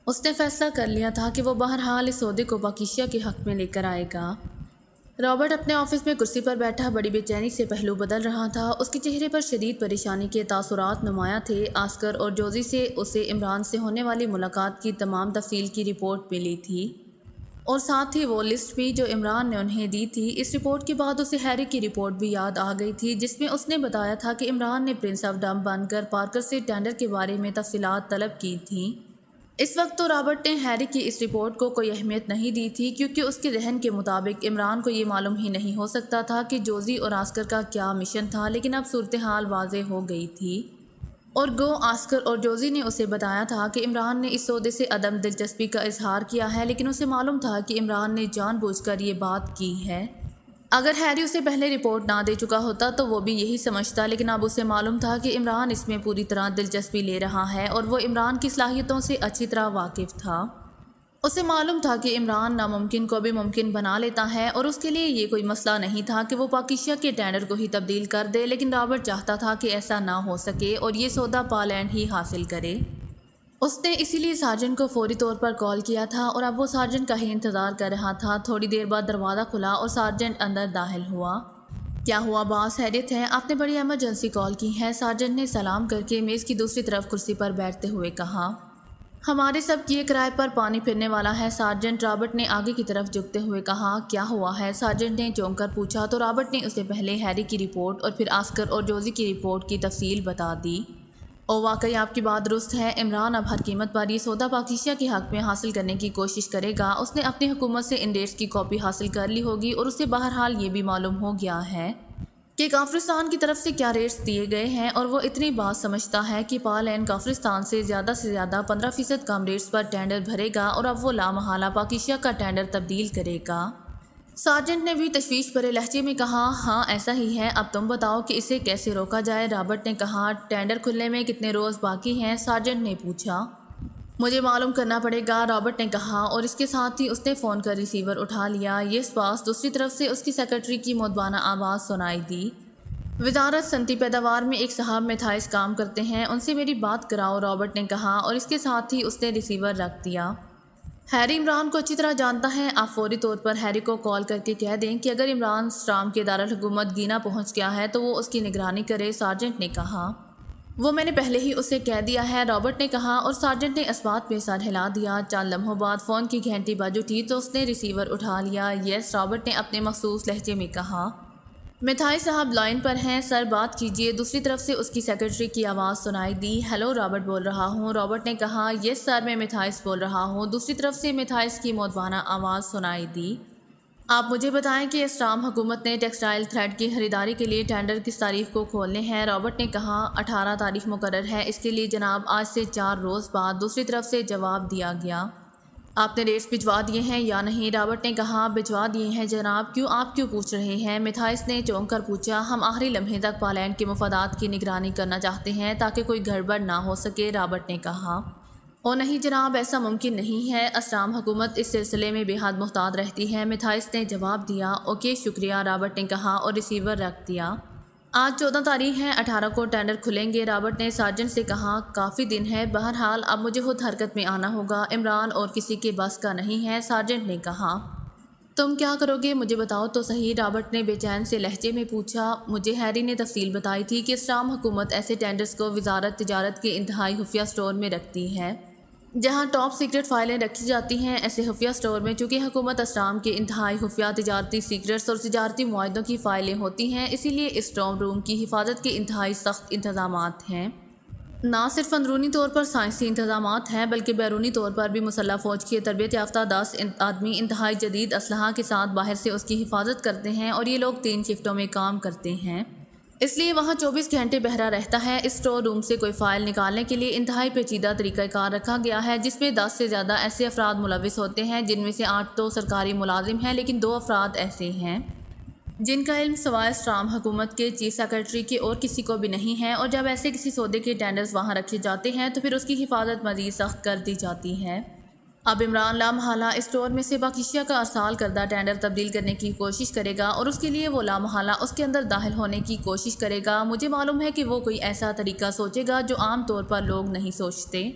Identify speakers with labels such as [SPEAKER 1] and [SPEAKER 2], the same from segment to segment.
[SPEAKER 1] اس نے فیصلہ کر لیا تھا کہ وہ بہرحال اس سودے کو باکیشیا کے حق میں لے کر آئے گا۔ رابرٹ اپنے آفس میں کرسی پر بیٹھا بڑی بے چینی سے پہلو بدل رہا تھا۔ اس کے چہرے پر شدید پریشانی کے تاثرات نمایاں تھے۔ آسکر اور جوزی سے اسے عمران سے ہونے والی ملاقات کی تمام تفصیل کی رپورٹ ملی تھی، اور ساتھ ہی وہ لسٹ بھی جو عمران نے انہیں دی تھی۔ اس رپورٹ کے بعد اسے ہیری کی رپورٹ بھی یاد آ گئی تھی، جس میں اس نے بتایا تھا کہ عمران نے پرنس آف ڈم بن کر پارکر سے ٹینڈر کے بارے میں تفصیلات طلب کی تھیں۔ اس وقت تو رابرٹ نے ہیری کی اس رپورٹ کو کوئی اہمیت نہیں دی تھی، کیونکہ اس کے ذہن کے مطابق عمران کو یہ معلوم ہی نہیں ہو سکتا تھا کہ جوزی اور آسکر کا کیا مشن تھا، لیکن اب صورتحال واضح ہو گئی تھی، اور آسکر اور جوزی نے اسے بتایا تھا کہ عمران نے اس سودے سے عدم دلچسپی کا اظہار کیا ہے، لیکن اسے معلوم تھا کہ عمران نے جان بوجھ کر یہ بات کی ہے۔ اگر ہیری اسے پہلے رپورٹ نہ دے چکا ہوتا تو وہ بھی یہی سمجھتا، لیکن اب اسے معلوم تھا کہ عمران اس میں پوری طرح دلچسپی لے رہا ہے، اور وہ عمران کی صلاحیتوں سے اچھی طرح واقف تھا۔ اسے معلوم تھا کہ عمران ناممکن کو بھی ممکن بنا لیتا ہے، اور اس کے لیے یہ کوئی مسئلہ نہیں تھا کہ وہ باکیشیا کے ٹینڈر کو ہی تبدیل کر دے، لیکن رابرٹ چاہتا تھا کہ ایسا نہ ہو سکے اور یہ سودا پالینڈ ہی حاصل کرے۔ اس نے اسی لیے سارجنٹ کو فوری طور پر کال کیا تھا، اور اب وہ سارجنٹ کا ہی انتظار کر رہا تھا۔ تھوڑی دیر بعد دروازہ کھلا اور سارجنٹ اندر داخل ہوا۔ کیا ہوا باس، خیریت ہے؟ آپ نے بڑی ایمرجنسی کال کی ہے، سارجنٹ نے سلام کر کے میز کی دوسری طرف کرسی پر بیٹھتے ہوئے کہا۔ ہمارے سب کیے کرائے پر پانی پھرنے والا ہے سارجنٹ، رابرٹ نے آگے کی طرف جھکتے ہوئے کہا۔ کیا ہوا ہے؟ سارجنٹ نے چونک کر پوچھا تو رابرٹ نے اسے پہلے ہیری کی رپورٹ اور پھر آسکر اور جوزی کی رپورٹ کی تفصیل بتا دی۔ واقعی آپ کی بات درست ہے، عمران اب ہر قیمت پر یہ سودا باکیشیا کے حق میں حاصل کرنے کی کوشش کرے گا۔ اس نے اپنی حکومت سے ان ڈیٹس کی کاپی حاصل کر لی ہوگی، اور اسے بہرحال یہ بھی معلوم ہو گیا ہے کہ کافرستان کی طرف سے کیا ریٹس دیے گئے ہیں، اور وہ اتنی بات سمجھتا ہے کہ پالین کافرستان سے زیادہ 15% کم ریٹس پر ٹینڈر بھرے گا، اور اب وہ لامحالہ باکیشیا کا ٹینڈر تبدیل کرے گا۔ سارجنٹ نے بھی تشویش بھرے لہجے میں کہا۔ ہاں ایسا ہی ہے، اب تم بتاؤ کہ اسے کیسے روکا جائے، رابرٹ نے کہا۔ ٹینڈر کھلنے میں کتنے روز باقی ہیں؟ سارجنٹ نے پوچھا۔ مجھے معلوم کرنا پڑے گا، رابرٹ نے کہا، اور اس کے ساتھ ہی اس نے فون کا ریسیور اٹھا لیا۔ یس باس، دوسری طرف سے اس کی سیکرٹری کی مؤدبانہ آواز سنائی دی۔ وزارت صنعتی پیداوار میں ایک صاحب میتھائس کام کرتے ہیں، ان سے میری بات کراؤ، رابرٹ نے کہا، اور اس کے ساتھ ہی اس نے ریسیور رکھ دیا۔ ہیری عمران کو اچھی طرح جانتا ہے، آپ فوری طور پر ہیری کو کال کر کے کہہ دیں کہ اگر عمران اسٹرام کے دارالحکومت گینا پہنچ گیا ہے تو وہ اس کی نگرانی کرے، سارجنٹ نے کہا۔ وہ میں نے پہلے ہی اسے کہہ دیا ہے، رابرٹ نے کہا، اور سارجنٹ نے اس بات پہ سر ہلا دیا۔ چند لمحوں بعد فون کی گھنٹی بج اٹھی تو اس نے ریسیور اٹھا لیا۔ یس، رابرٹ نے اپنے مخصوص لہجے میں کہا۔ میتھائی صاحب لائن پر ہیں، سر بات کیجیے، دوسری طرف سے اس کی سیکرٹری کی آواز سنائی دی۔ ہیلو، رابرٹ بول رہا ہوں، رابرٹ نے کہا۔ یس سر، میں میتھائس بول رہا ہوں، دوسری طرف سے میتھائس کی مؤدبانہ آواز سنائی دی۔ آپ مجھے بتائیں کہ اسٹرام حکومت نے ٹیکسٹائل تھریڈ کی خریداری کے لیے ٹینڈر کس تاریخ کو کھولنے ہیں، رابرٹ نے کہا۔ 18 تاریخ مقرر ہے، اس کے لیے جناب آج سے 4 روز بعد، دوسری طرف سے جواب دیا گیا۔ آپ نے ریٹس بھجوا دیے ہیں یا نہیں، رابرٹ نے کہا۔ بھجوا دیے ہیں جناب، آپ کیوں پوچھ رہے ہیں، میتھائس نے چونک کر پوچھا۔ ہم آخری لمحے تک پالینڈ کے مفادات کی نگرانی کرنا چاہتے ہیں تاکہ کوئی گڑبڑ نہ ہو سکے، رابرٹ نے کہا۔ او نہیں جناب، ایسا ممکن نہیں ہے، اسٹرام حکومت اس سلسلے میں بے حد محتاط رہتی ہے، میتھائس نے جواب دیا۔ اوکے شکریہ، رابرٹ نے کہا اور ریسیور رکھ دیا۔ آج 14 تاریخ ہے، 18 کو ٹینڈر کھلیں گے، رابرٹ نے سارجنٹ سے کہا۔ کافی دن ہے، بہرحال اب مجھے خود حرکت میں آنا ہوگا، عمران اور کسی کے بس کا نہیں ہے، سارجنٹ نے کہا۔ تم کیا کرو گے مجھے بتاؤ تو صحیح، رابرٹ نے بے چین سے لہجے میں پوچھا۔ مجھے ہیری نے تفصیل بتائی تھی کہ اسٹرام حکومت ایسے ٹینڈرز کو وزارت تجارت کے انتہائی خفیہ اسٹور میں رکھتی ہے جہاں ٹاپ سیکرٹ فائلیں رکھی جاتی ہیں۔ ایسے خفیہ اسٹور میں چونکہ حکومت اسٹرام کے انتہائی خفیہ تجارتی سیکرٹس اور تجارتی معاہدوں کی فائلیں ہوتی ہیں، اسی لیے اس اسٹرانگ روم کی حفاظت کے انتہائی سخت انتظامات ہیں۔ نہ صرف اندرونی طور پر سائنسی انتظامات ہیں بلکہ بیرونی طور پر بھی مسلح فوج کی تربیت یافتہ 10 آدمی انتہائی جدید اسلحہ کے ساتھ باہر سے اس کی حفاظت کرتے ہیں، اور یہ لوگ 3 شفٹوں میں کام کرتے ہیں، اس لیے وہاں 24 گھنٹے پہرا رہتا ہے۔ اس اسٹور روم سے کوئی فائل نکالنے کے لیے انتہائی پیچیدہ طریقہ کار رکھا گیا ہے، جس میں 10 سے زیادہ ایسے افراد ملوث ہوتے ہیں، جن میں سے 8 تو سرکاری ملازم ہیں، لیکن 2 افراد ایسے ہیں جن کا علم سوائے اسٹرام حکومت کے چیف سیکرٹری کے اور کسی کو بھی نہیں ہے، اور جب ایسے کسی سودے کے ٹینڈرز وہاں رکھے جاتے ہیں تو پھر اس کی حفاظت مزید سخت کر دی جاتی ہے۔ اب عمران لامحالہ اس اسٹور میں سے باکیشیا کا ارسال کردہ ٹینڈر تبدیل کرنے کی کوشش کرے گا، اور اس کے لیے وہ لامحالہ اس کے اندر داخل ہونے کی کوشش کرے گا۔ مجھے معلوم ہے کہ وہ کوئی ایسا طریقہ سوچے گا جو عام طور پر لوگ نہیں سوچتے۔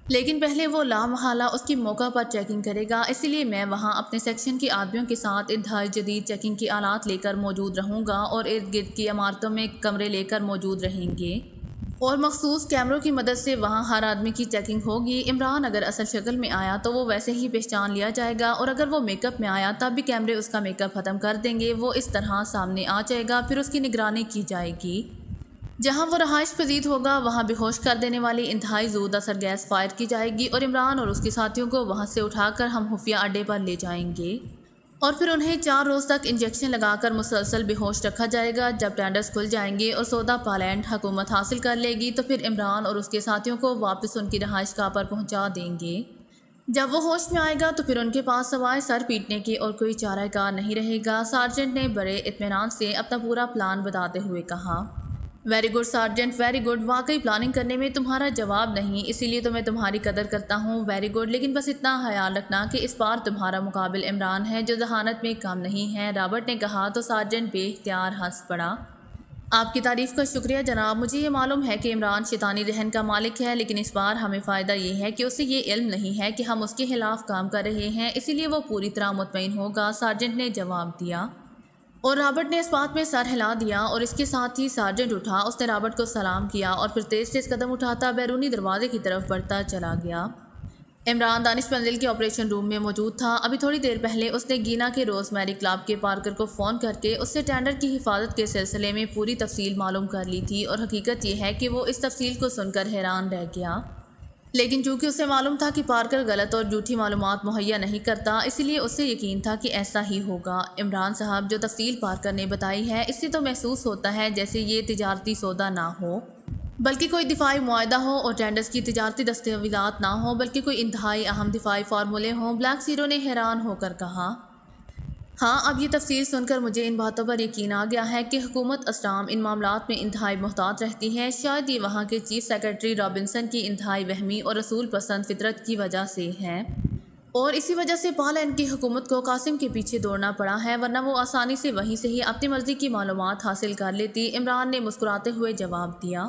[SPEAKER 1] لیکن پہلے وہ لامحالہ اس کی موقع پر چیکنگ کرے گا، اسی لیے میں وہاں اپنے سیکشن کے آدمیوں کے ساتھ انتہائی جدید چیکنگ کی آلات لے کر موجود رہوں گا اور ارد گرد کی عمارتوں میں کمرے لے کر موجود رہیں گے اور مخصوص کیمروں کی مدد سے وہاں ہر آدمی کی چیکنگ ہوگی۔ عمران اگر اصل شکل میں آیا تو وہ ویسے ہی پہچان لیا جائے گا، اور اگر وہ میک اپ میں آیا تب بھی کیمرے اس کا میک اپ ختم کر دیں گے، وہ اس طرح سامنے آ جائے گا، پھر اس کی نگرانی کی جائے گی۔ جہاں وہ رہائش پذیر ہوگا وہاں بے ہوش کر دینے والی انتہائی زود اثر گیس فائر کی جائے گی، اور عمران اور اس کے ساتھیوں کو وہاں سے اٹھا کر ہم خفیہ اڈے پر لے جائیں گے اور پھر انہیں 4 روز تک انجیکشن لگا کر مسلسل بے ہوش رکھا جائے گا۔ جب ٹینڈرز کھل جائیں گے اور سودا پالینڈ حکومت حاصل کر لے گی تو پھر عمران اور اس کے ساتھیوں کو واپس ان کی رہائش گاہ پر پہنچا دیں گے۔ جب وہ ہوش میں آئے گا تو پھر ان کے پاس سوائے سر پیٹنے کے اور کوئی چارہ کار نہیں رہے گا۔ سارجنٹ نے بڑے اطمینان سے اپنا پورا پلان بتاتے ہوئے کہا۔ Very good sergeant, very good, واقعی پلاننگ کرنے میں تمہارا جواب نہیں، اسی لیے تو میں تمہاری قدر کرتا ہوں۔ ویری گڈ، لیکن بس اتنا خیال رکھنا کہ اس بار تمہارا مقابل عمران ہے جو ذہانت میں کم نہیں ہے، رابرٹ نے کہا تو سارجنٹ بے اختیار ہنس پڑا۔ آپ کی تعریف کا شکریہ جناب، مجھے یہ معلوم ہے کہ عمران شیطانی ذہن کا مالک ہے، لیکن اس بار ہمیں فائدہ یہ ہے کہ اسے یہ علم نہیں ہے کہ ہم اس کے خلاف کام کر رہے ہیں، اسی لیے وہ پوری طرح مطمئن ہوگا، سارجنٹ نے جواب دیا۔ اور رابرٹ نے اس بات میں سر ہلا دیا اور اس کے ساتھ ہی سارجنٹ اٹھا، اس نے رابرٹ کو سلام کیا اور پھر تیز تیز قدم اٹھاتا بیرونی دروازے کی طرف بڑھتا چلا گیا۔ عمران دانش منزل کے آپریشن روم میں موجود تھا۔ ابھی تھوڑی دیر پہلے اس نے گینا کے روز میری کلب کے پارکر کو فون کر کے اس سے ٹینڈر کی حفاظت کے سلسلے میں پوری تفصیل معلوم کر لی تھی، اور حقیقت یہ ہے کہ وہ اس تفصیل کو سن کر حیران رہ گیا۔ لیکن چونکہ اسے معلوم تھا کہ پارکر غلط اور جھوٹی معلومات مہیا نہیں کرتا، اسی لیے اسے یقین تھا کہ ایسا ہی ہوگا۔ عمران صاحب، جو تفصیل پارکر نے بتائی ہے اس سے تو محسوس ہوتا ہے جیسے یہ تجارتی سودا نہ ہو بلکہ کوئی دفاعی معاہدہ ہو، اور ٹینڈرز کی تجارتی دستاویزات نہ ہوں بلکہ کوئی انتہائی اہم دفاعی فارمولے ہوں۔ بلیک زیرو نے حیران ہو کر کہا۔ ہاں، اب یہ تفصیل سن کر مجھے ان باتوں پر یقین آ گیا ہے کہ حکومت اسٹام ان معاملات میں انتہائی محتاط رہتی ہے۔ شاید یہ وہاں کے چیف سیکرٹری رابنسن کی انتہائی وہمی اور رسول پسند فطرت کی وجہ سے ہے، اور اسی وجہ سے پالینڈ کی حکومت کو قاسم کے پیچھے دوڑنا پڑا ہے، ورنہ وہ آسانی سے وہیں سے ہی اپنی مرضی کی معلومات حاصل کر لیتی۔ عمران نے مسکراتے ہوئے جواب دیا۔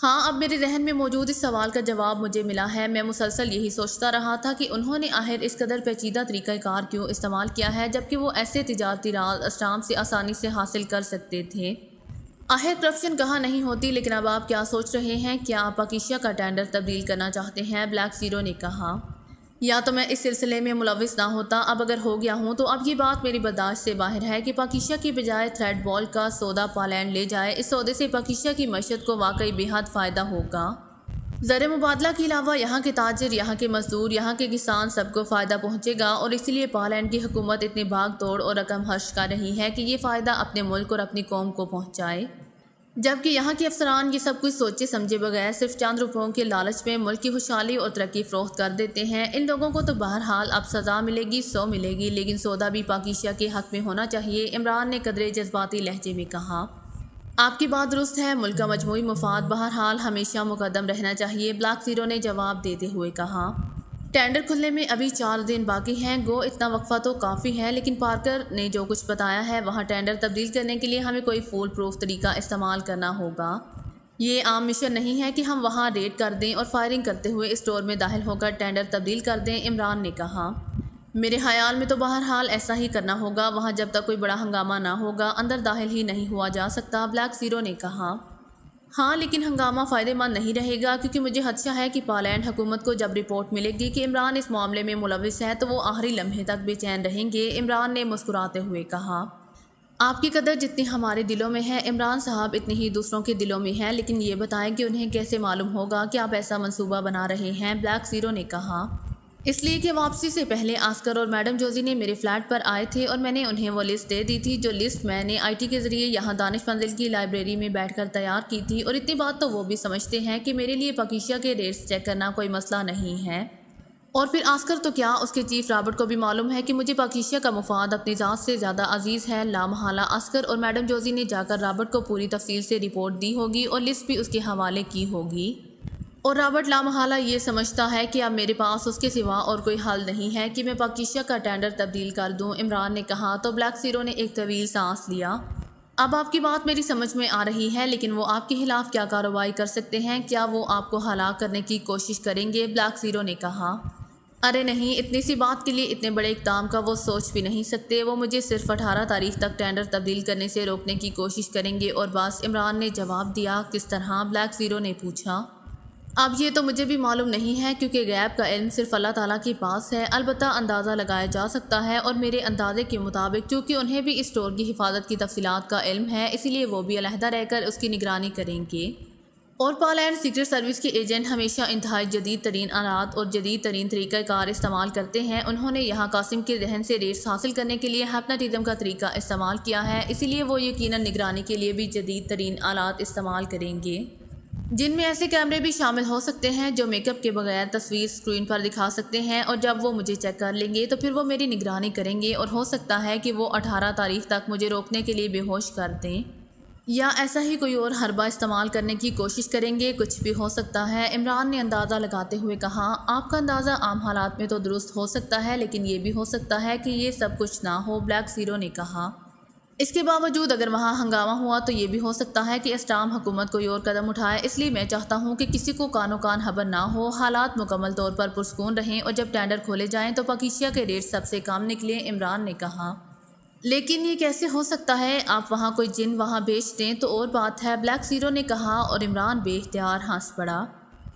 [SPEAKER 1] ہاں، اب میرے ذہن میں موجود اس سوال کا جواب مجھے ملا ہے۔ میں مسلسل یہی سوچتا رہا تھا کہ انہوں نے آخر اس قدر پیچیدہ طریقہ کار کیوں استعمال کیا ہے، جبکہ وہ ایسے تجارتی راز اسٹام سے آسانی سے حاصل کر سکتے تھے۔ آخر کرپشن کہاں نہیں ہوتی۔ لیکن اب آپ کیا سوچ رہے ہیں؟ کیا آپ پاکیشا کا ٹینڈر تبدیل کرنا چاہتے ہیں؟ بلیک زیرو نے کہا۔ یا تو میں اس سلسلے میں ملوث نہ ہوتا، اب اگر ہو گیا ہوں تو اب یہ بات میری برداشت سے باہر ہے کہ پاکیشا کی بجائے تھریڈ بال کا سودا پالینڈ لے جائے۔ اس سودے سے پاکیشا کی معیشت کو واقعی بے حد فائدہ ہوگا۔ زر مبادلہ کے علاوہ یہاں کے تاجر، یہاں کے مزدور، یہاں کے کسان، سب کو فائدہ پہنچے گا، اور اسی لیے پالینڈ کی حکومت اتنی بھاگ توڑ اور رقم خرچ کر رہی ہے کہ یہ فائدہ اپنے ملک اور اپنی قوم کو پہنچائے، جبکہ یہاں کے افسران یہ سب کچھ سوچے سمجھے بغیر صرف چند روپوں کے لالچ میں ملک کی خوشحالی اور ترقی فروخت کر دیتے ہیں۔ ان لوگوں کو تو بہرحال اب سزا ملے گی سو ملے گی، لیکن سودا بھی پاکیشا کے حق میں ہونا چاہیے، عمران نے قدرے جذباتی لہجے میں کہا۔ آپ کی بات درست ہے، ملک کا مجموعی مفاد بہرحال ہمیشہ مقدم رہنا چاہیے، بلیک زیرو نے جواب دیتے ہوئے کہا۔ ٹینڈر کھلنے میں ابھی 4 دن باقی ہیں، گو اتنا وقفہ تو کافی ہے، لیکن پارکر نے جو کچھ بتایا ہے وہاں ٹینڈر تبدیل کرنے کے لیے ہمیں کوئی فول پروف طریقہ استعمال کرنا ہوگا۔ یہ عام مشن نہیں ہے کہ ہم وہاں ریڈ کر دیں اور فائرنگ کرتے ہوئے اسٹور میں داخل ہو کر ٹینڈر تبدیل کر دیں، عمران نے کہا۔ میرے خیال میں تو بہرحال ایسا ہی کرنا ہوگا، وہاں جب تک کوئی بڑا ہنگامہ نہ ہوگا اندر داخل ہی نہیں ہوا جا سکتا، بلیک زیرو نے کہا۔ ہاں، لیکن ہنگامہ فائدہ مند نہیں رہے گا، کیونکہ مجھے خدشہ ہے کہ پالینڈ حکومت کو جب رپورٹ ملے گی کہ عمران اس معاملے میں ملوث ہے تو وہ آخری لمحے تک بے چین رہیں گے، عمران نے مسکراتے ہوئے کہا۔ آپ کی قدر جتنی ہمارے دلوں میں ہے عمران صاحب اتنی ہی دوسروں کے دلوں میں ہے، لیکن یہ بتائیں کہ انہیں کیسے معلوم ہوگا کہ آپ ایسا منصوبہ بنا رہے ہیں، بلیک زیرو نے کہا۔ اس لیے کہ واپسی سے پہلے آسکر اور میڈم جوزی نے میرے فلیٹ پر آئے تھے اور میں نے انہیں وہ لسٹ دے دی تھی، جو لسٹ میں نے آئی ٹی کے ذریعے یہاں دانش منزل کی لائبریری میں بیٹھ کر تیار کی تھی، اور اتنی بات تو وہ بھی سمجھتے ہیں کہ میرے لیے پاکیشا کے ریٹس چیک کرنا کوئی مسئلہ نہیں ہے۔ اور پھر آسکر تو کیا، اس کے چیف رابرٹ کو بھی معلوم ہے کہ مجھے پاکیشا کا مفاد اپنی ذات سے زیادہ عزیز ہے۔ لامحالہ آسکر اور میڈم جوزی نے جا کر رابرٹ کو پوری تفصیل سے رپورٹ دی ہوگی اور لسٹ بھی اس کے حوالے کی ہوگی، اور رابرٹ لامحالہ یہ سمجھتا ہے کہ اب میرے پاس اس کے سوا اور کوئی حل نہیں ہے کہ میں پاکیشا کا ٹینڈر تبدیل کر دوں، عمران نے کہا۔ تو بلیک زیرو نے ایک طویل سانس لیا۔ اب آپ کی بات میری سمجھ میں آ رہی ہے، لیکن وہ آپ کے خلاف کیا کارروائی کر سکتے ہیں؟ کیا وہ آپ کو ہلاک کرنے کی کوشش کریں گے؟ بلیک زیرو نے کہا۔ ارے نہیں، اتنی سی بات کے لیے اتنے بڑے اقدام کا وہ سوچ بھی نہیں سکتے۔ وہ مجھے صرف 18 تاریخ تک ٹینڈر تبدیل کرنے سے روکنے کی کوشش کریں گے اور بس۔ عمران نے جواب دیا۔ کس طرح؟ بلیک زیرو نے پوچھا۔ اب یہ تو مجھے بھی معلوم نہیں ہے، کیونکہ غیب کا علم صرف اللہ تعالیٰ کے پاس ہے۔ البتہ اندازہ لگایا جا سکتا ہے، اور میرے اندازے کے مطابق چونکہ انہیں بھی اس اسٹور کی حفاظت کی تفصیلات کا علم ہے، اسی لیے وہ بھی علیحدہ رہ کر اس کی نگرانی کریں گے۔ اور پالینڈ سیکرٹ سروس کے ایجنٹ ہمیشہ انتہائی جدید ترین آلات اور جدید ترین طریقہ کار استعمال کرتے ہیں۔ انہوں نے یہاں قاسم کے ذہن سے ریٹس حاصل کرنے کے لیے ہیپناٹزم کا طریقہ استعمال کیا ہے، اسی لیے وہ یقیناً نگرانی کے لیے بھی جدید ترین آلات استعمال کریں گے، جن میں ایسے کیمرے بھی شامل ہو سکتے ہیں جو میک اپ کے بغیر تصویر اسکرین پر دکھا سکتے ہیں، اور جب وہ مجھے چیک کر لیں گے تو پھر وہ میری نگرانی کریں گے، اور ہو سکتا ہے کہ وہ 18 تاریخ تک مجھے روکنے کے لیے بے ہوش کر دیں، یا ایسا ہی کوئی اور حربہ استعمال کرنے کی کوشش کریں گے۔ کچھ بھی ہو سکتا ہے، عمران نے اندازہ لگاتے ہوئے کہا۔ آپ کا اندازہ عام حالات میں تو درست ہو سکتا ہے، لیکن یہ بھی ہو سکتا ہے کہ یہ سب کچھ نہ ہو، بلیک زیرو نے کہا۔ اس کے باوجود اگر وہاں ہنگامہ ہوا تو یہ بھی ہو سکتا ہے کہ اسٹام حکومت کوئی اور قدم اٹھائے، اس لیے میں چاہتا ہوں کہ کسی کو کانوں کان خبر نہ ہو، حالات مکمل طور پر پرسکون رہیں، اور جب ٹینڈر کھولے جائیں تو پاکیزیہ کے ریٹ سب سے کم نکلیں، عمران نے کہا۔ لیکن یہ کیسے ہو سکتا ہے؟ آپ وہاں کوئی جن وہاں بیچ دیں تو اور بات ہے، بلیک زیرو نے کہا، اور عمران بے اختیار ہنس پڑا۔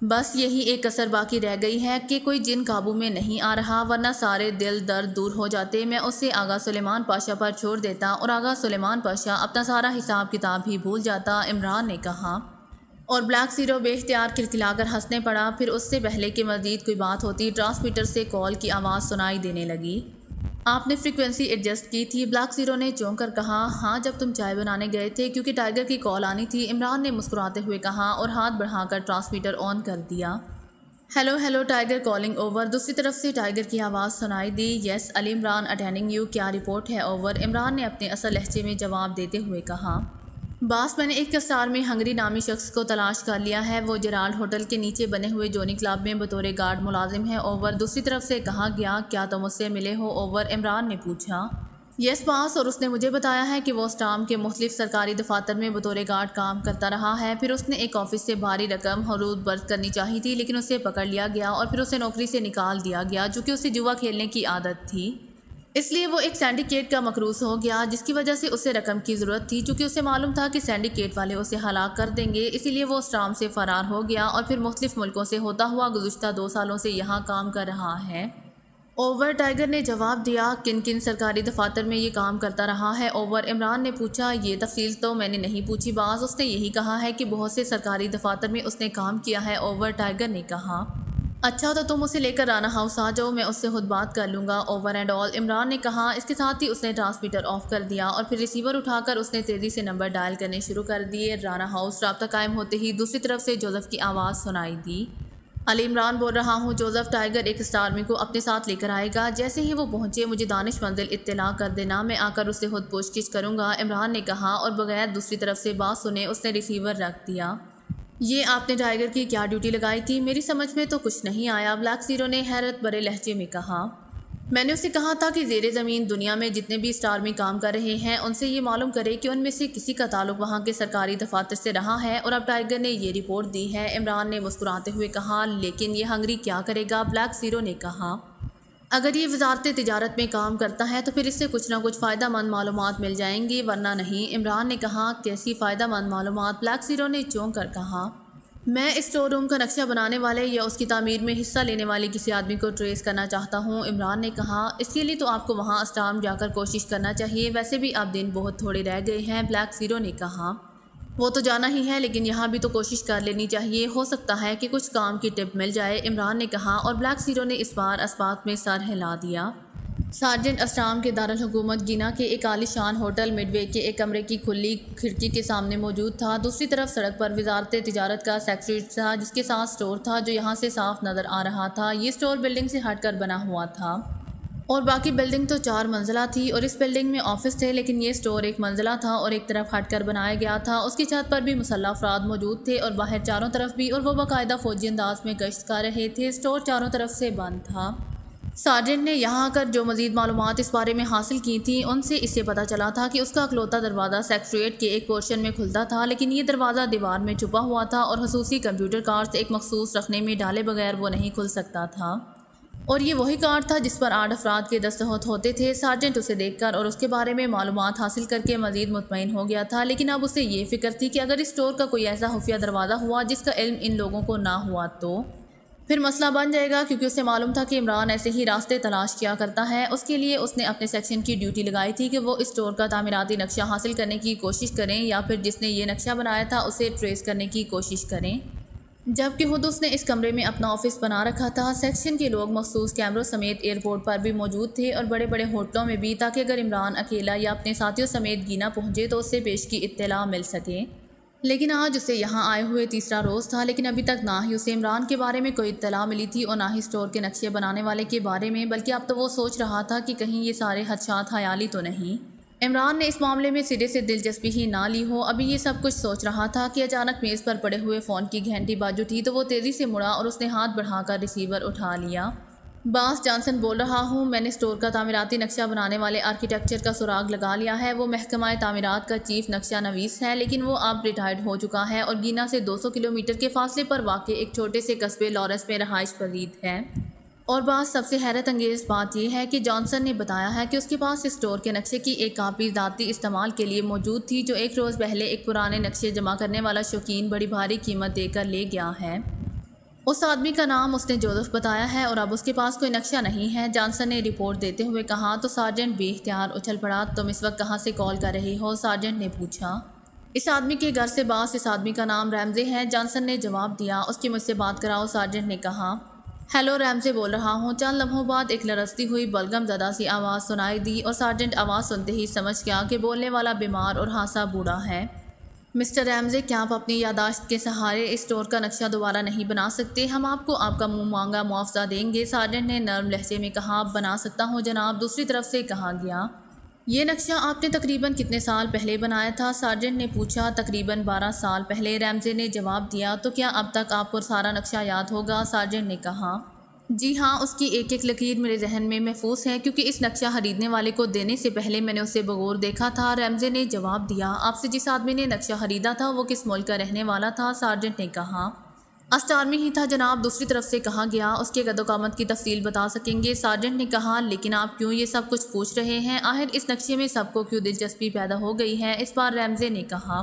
[SPEAKER 1] بس یہی ایک کسر باقی رہ گئی ہے کہ کوئی جن قابو میں نہیں آ رہا، ورنہ سارے دل درد دور ہو جاتے۔ میں اسے آغا سلیمان پاشا پر چھوڑ دیتا، اور آغا سلیمان پاشا اپنا سارا حساب کتاب ہی بھول جاتا، عمران نے کہا۔ اور بلیک زیرو بے اختیار کھلکھلا کر ہنسنے پڑا۔ پھر اس سے پہلے کہ مزید کوئی بات ہوتی، ٹرانسمیٹر سے کال کی آواز سنائی دینے لگی۔ آپ نے فریکوینسی ایڈجسٹ کی تھی؟ بلیک زیرو نے چونک کر کہا۔ ہاں، جب تم چائے بنانے گئے تھے، کیونکہ ٹائیگر کی کال آنی تھی، عمران نے مسکراتے ہوئے کہا، اور ہاتھ بڑھا کر ٹرانسمیٹر آن کر دیا۔ Hello hello tiger, calling over. دوسری طرف سے ٹائیگر کی آواز سنائی دی۔ یس علی عمران اٹینڈنگ یو، کیا رپورٹ ہے؟ اوور، عمران نے اپنے اصل لہجے میں جواب دیتے ہوئے کہا۔ باس، میں نے ایک اسٹار میں ہنگری نامی شخص کو تلاش کر لیا ہے، وہ جیرالڈ ہوٹل کے نیچے بنے ہوئے جونی کلب میں بطور گارڈ ملازم ہے، اوور۔ دوسری طرف سے کہا گیا۔ کیا تم اس سے ملے ہو؟ اوور، عمران نے پوچھا۔ یس باس، اور اس نے مجھے بتایا ہے کہ وہ اسٹام کے مختلف سرکاری دفاتر میں بطور گارڈ کام کرتا رہا ہے۔ پھر اس نے ایک آفس سے بھاری رقم حدود برد کرنی چاہی تھی، لیکن اسے پکڑ لیا گیا، اور پھر اسے نوکری سے نکال دیا گیا، جو کہ اسے جوا کھیلنے کی عادت تھی، اس لیے وہ ایک سینڈیکیٹ کا مقروض ہو گیا، جس کی وجہ سے اسے رقم کی ضرورت تھی۔ چونکہ اسے معلوم تھا کہ سینڈیکیٹ والے اسے ہلاک کر دیں گے، اسی لیے وہ اسٹام سے فرار ہو گیا، اور پھر مختلف ملکوں سے ہوتا ہوا گزشتہ 2 سالوں سے یہاں کام کر رہا ہے۔ اوور، ٹائیگر نے جواب دیا۔ کن کن سرکاری دفاتر میں یہ کام کرتا رہا ہے؟ اوور، عمران نے پوچھا۔ یہ تفصیل تو میں نے نہیں پوچھی باس، اس نے یہی کہا ہے کہ بہت سے سرکاری دفاتر میں اس نے کام کیا ہے، اوور، ٹائیگر نے کہا۔ اچھا، تو تم اسے لے کر رانا ہاؤس آ جاؤ، میں اس سے خود بات کر لوں گا، اوور اینڈ آل، عمران نے کہا۔ اس کے ساتھ ہی اس نے ٹرانسمیٹر آف کر دیا، اور پھر ریسیور اٹھا کر اس نے تیزی سے نمبر ڈائل کرنے شروع کر دیے۔ رانا ہاؤس۔ رابطہ قائم ہوتے ہی دوسری طرف سے جوزف کی آواز سنائی دی۔ علی عمران بول رہا ہوں جوزف، ٹائیگر ایک اسٹار آرمی کو اپنے ساتھ لے کر آئے گا، جیسے ہی وہ پہنچے مجھے دانش منزل اطلاع کر دینا، میں آ کر اس سے خود پوچھ گچھ کروں گا، عمران نے کہا، اور بغیر دوسری طرف سے بات سنے اس نے ریسیور رکھ دیا۔ یہ آپ نے ٹائیگر کی کیا ڈیوٹی لگائی تھی؟ میری سمجھ میں تو کچھ نہیں آیا، بلیک زیرو نے حیرت بھرے لہجے میں کہا۔ میں نے اسے کہا تھا کہ زیر زمین دنیا میں جتنے بھی اسٹار میں کام کر رہے ہیں ان سے یہ معلوم کرے کہ ان میں سے کسی کا تعلق وہاں کے سرکاری دفاتر سے رہا ہے، اور اب ٹائیگر نے یہ رپورٹ دی ہے، عمران نے مسکراتے ہوئے کہا۔ لیکن یہ ہنگری کیا کرے گا؟ بلیک زیرو نے کہا۔ اگر یہ وزارت تجارت میں کام کرتا ہے تو پھر اس سے کچھ نہ کچھ فائدہ مند معلومات مل جائیں گی، ورنہ نہیں، عمران نے کہا۔ کیسی فائدہ مند معلومات؟ بلیک زیرو نے چونک کر کہا۔ میں اسٹور روم کا نقشہ بنانے والے یا اس کی تعمیر میں حصہ لینے والے کسی آدمی کو ٹریس کرنا چاہتا ہوں، عمران نے کہا۔ اس کے لیے تو آپ کو وہاں اسٹام جا کر کوشش کرنا چاہیے، ویسے بھی اب دن بہت تھوڑے رہ گئے ہیں، بلیک زیرو نے کہا۔ وہ تو جانا ہی ہے، لیکن یہاں بھی تو کوشش کر لینی چاہیے، ہو سکتا ہے کہ کچھ کام کی ٹپ مل جائے، عمران نے کہا، اور بلیک زیرو نے اس بار اس بات میں سر ہلا دیا۔ سارجنٹ اسٹام کے دارالحکومت گینا کے ایک عالی شان ہوٹل مڈ وے کے ایک کمرے کی کھلی کھڑکی کے سامنے موجود تھا۔ دوسری طرف سڑک پر وزارت تجارت کا سیکریٹریٹ تھا، جس کے ساتھ اسٹور تھا جو یہاں سے صاف نظر آ رہا تھا۔ یہ اسٹور بلڈنگ سے ہٹ کر بنا ہوا تھا، اور باقی بلڈنگ تو 4 منزلہ تھی، اور اس بلڈنگ میں آفس تھے، لیکن یہ اسٹور 1 منزلہ تھا اور ایک طرف ہٹ کر بنایا گیا تھا۔ اس کی چھت پر بھی مسلح افراد موجود تھے، اور باہر چاروں طرف بھی، اور وہ باقاعدہ فوجی انداز میں گشت کر رہے تھے۔ اسٹور چاروں طرف سے بند تھا، سارجنٹ نے یہاں آ کر جو مزید معلومات اس بارے میں حاصل کی تھیں ان سے اسے پتہ چلا تھا کہ اس کا اکلوتا دروازہ سیکریٹریٹ کے ایک پورشن میں کھلتا تھا، لیکن یہ دروازہ دیوار میں چھپا ہوا تھا اور خصوصی کمپیوٹر کارڈز ایک مخصوص رکھنے میں ڈالے بغیر وہ نہیں کھل سکتا تھا، اور یہ وہی کارڈ تھا جس پر 8 افراد کے دستخط ہوتے تھے۔ سارجنٹ اسے دیکھ کر اور اس کے بارے میں معلومات حاصل کر کے مزید مطمئن ہو گیا تھا، لیکن اب اسے یہ فکر تھی کہ اگر اس اسٹور کا کوئی ایسا خفیہ دروازہ ہوا جس کا علم ان لوگوں کو نہ ہوا تو پھر مسئلہ بن جائے گا، کیونکہ اسے معلوم تھا کہ عمران ایسے ہی راستے تلاش کیا کرتا ہے۔ اس کے لیے اس نے اپنے سیکشن کی ڈیوٹی لگائی تھی کہ وہ اس اسٹور کا تعمیراتی نقشہ حاصل کرنے کی کوشش کریں یا پھر جس نے یہ نقشہ بنایا تھا اسے ٹریس کرنے کی کوشش کریں، جبکہ خود اس نے اس کمرے میں اپنا آفس بنا رکھا تھا۔ سیکشن کے لوگ مخصوص کیمروں سمیت ایئرپورٹ پر بھی موجود تھے اور بڑے بڑے ہوٹلوں میں بھی، تاکہ اگر عمران اکیلا یا اپنے ساتھیوں سمیت گینا پہنچے تو اسے پیش کی اطلاع مل سکے۔ لیکن آج اسے یہاں آئے ہوئے تیسرا روز تھا، لیکن ابھی تک نہ ہی اسے عمران کے بارے میں کوئی اطلاع ملی تھی اور نہ ہی اسٹور کے نقشے بنانے والے کے بارے میں، بلکہ اب تو وہ سوچ رہا تھا کہ کہیں یہ سارے خدشات خیالی تو نہیں۔ عمران نے اس معاملے میں سرے سے دلچسپی ہی نہ لی ہو۔ ابھی یہ سب کچھ سوچ رہا تھا کہ اچانک میز پر پڑے ہوئے فون کی گھنٹی بج اٹھی تو وہ تیزی سے مڑا اور اس نے ہاتھ بڑھا کر ریسیور اٹھا لیا۔ باس جانسن بول رہا ہوں، میں نے اسٹور کا تعمیراتی نقشہ بنانے والے آرکیٹیکچر کا سراغ لگا لیا ہے۔ وہ محکمہ تعمیرات کا چیف نقشہ نویس ہے، لیکن وہ اب ریٹائرڈ ہو چکا ہے اور گینا سے 200 کلومیٹر کے فاصلے پر واقع ایک چھوٹے سے قصبے لارنس میں رہائش پذیر ہے۔ اور بعض سب سے حیرت انگیز بات یہ ہے کہ جانسن نے بتایا ہے کہ اس کے پاس اسٹور کے نقشے کی ایک کاپی ذاتی استعمال کے لیے موجود تھی، جو ایک روز پہلے ایک پرانے نقشے جمع کرنے والا شوقین بڑی بھاری قیمت دے کر لے گیا ہے۔ اس آدمی کا نام اس نے جوزف بتایا ہے اور اب اس کے پاس کوئی نقشہ نہیں ہے، جانسن نے رپورٹ دیتے ہوئے کہا۔ تو سارجنٹ بے اختیار اچھل پڑا۔ تم اس وقت کہاں سے کال کر رہے ہو؟ سارجنٹ نے پوچھا۔ اس آدمی کے گھر سے باس، اس آدمی کا نام ریمزے ہے، جانسن نے جواب دیا۔ اس کی مجھ سے بات کراؤ، سارجنٹ نے کہا۔ ہیلو، ریمزے بول رہا ہوں۔ چند لمحوں بعد ایک لرزتی ہوئی بلغم زدہ سی آواز سنائی دی اور سارجنٹ آواز سنتے ہی سمجھ گیا کہ بولنے والا بیمار اور ہاسا بوڑھا ہے۔ مسٹر ریمزے، کیا آپ اپنی یادداشت کے سہارے اس اسٹور کا نقشہ دوبارہ نہیں بنا سکتے؟ ہم آپ کو آپ کا منہ مانگا معاوضہ دیں گے، سارجنٹ نے نرم لہجے میں کہا۔ بنا سکتا ہوں جناب، دوسری طرف سے کہا گیا۔ یہ نقشہ آپ نے تقریباً کتنے سال پہلے بنایا تھا؟ سارجنٹ نے پوچھا۔ تقریباً 12 سال پہلے، ریمزے نے جواب دیا۔ تو کیا اب تک آپ کو سارا نقشہ یاد ہوگا؟ سارجنٹ نے کہا۔ جی ہاں، اس کی ایک ایک لکیر میرے ذہن میں محفوظ ہے، کیونکہ اس نقشہ خریدنے والے کو دینے سے پہلے میں نے اسے بغور دیکھا تھا، ریمزے نے جواب دیا۔ آپ سے جس آدمی نے نقشہ خریدا تھا وہ کس ملک کا رہنے والا تھا؟ سارجنٹ نے کہا۔ اسٹارمی ہی تھا جناب، دوسری طرف سے کہا گیا۔ اس کے قد و قامت کی تفصیل بتا سکیں گے؟ سارجنٹ نے کہا۔ لیکن آپ کیوں یہ سب کچھ پوچھ رہے ہیں؟ آخر اس نقشے میں سب کو کیوں دلچسپی پیدا ہو گئی ہے؟ اس بار ریمزے نے کہا۔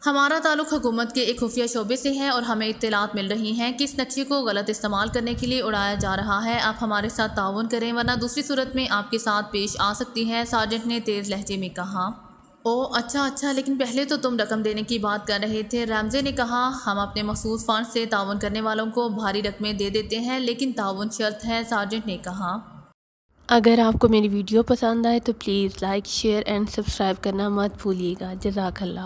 [SPEAKER 1] ہمارا تعلق حکومت کے ایک خفیہ شعبے سے ہے اور ہمیں اطلاعات مل رہی ہیں کہ اس نقشے کو غلط استعمال کرنے کے لیے اڑایا جا رہا ہے۔ آپ ہمارے ساتھ تعاون کریں، ورنہ دوسری صورت میں آپ کے ساتھ پیش آ سکتی ہے، سارجنٹ نے تیز لہجے میں کہا۔ اوہ اچھا، لیکن پہلے تو تم رقم دینے کی بات کر رہے تھے، ریمزے نے کہا۔ ہم اپنے مخصوص فنڈ سے تعاون کرنے والوں کو بھاری رقمیں دے دیتے ہیں، لیکن تعاون شرط ہے، سارجنٹ نے کہا۔
[SPEAKER 2] اگر آپ کو میری ویڈیو پسند آئے تو please like, share and subscribe کرنا مت بھولیے گا۔ جزاک اللہ۔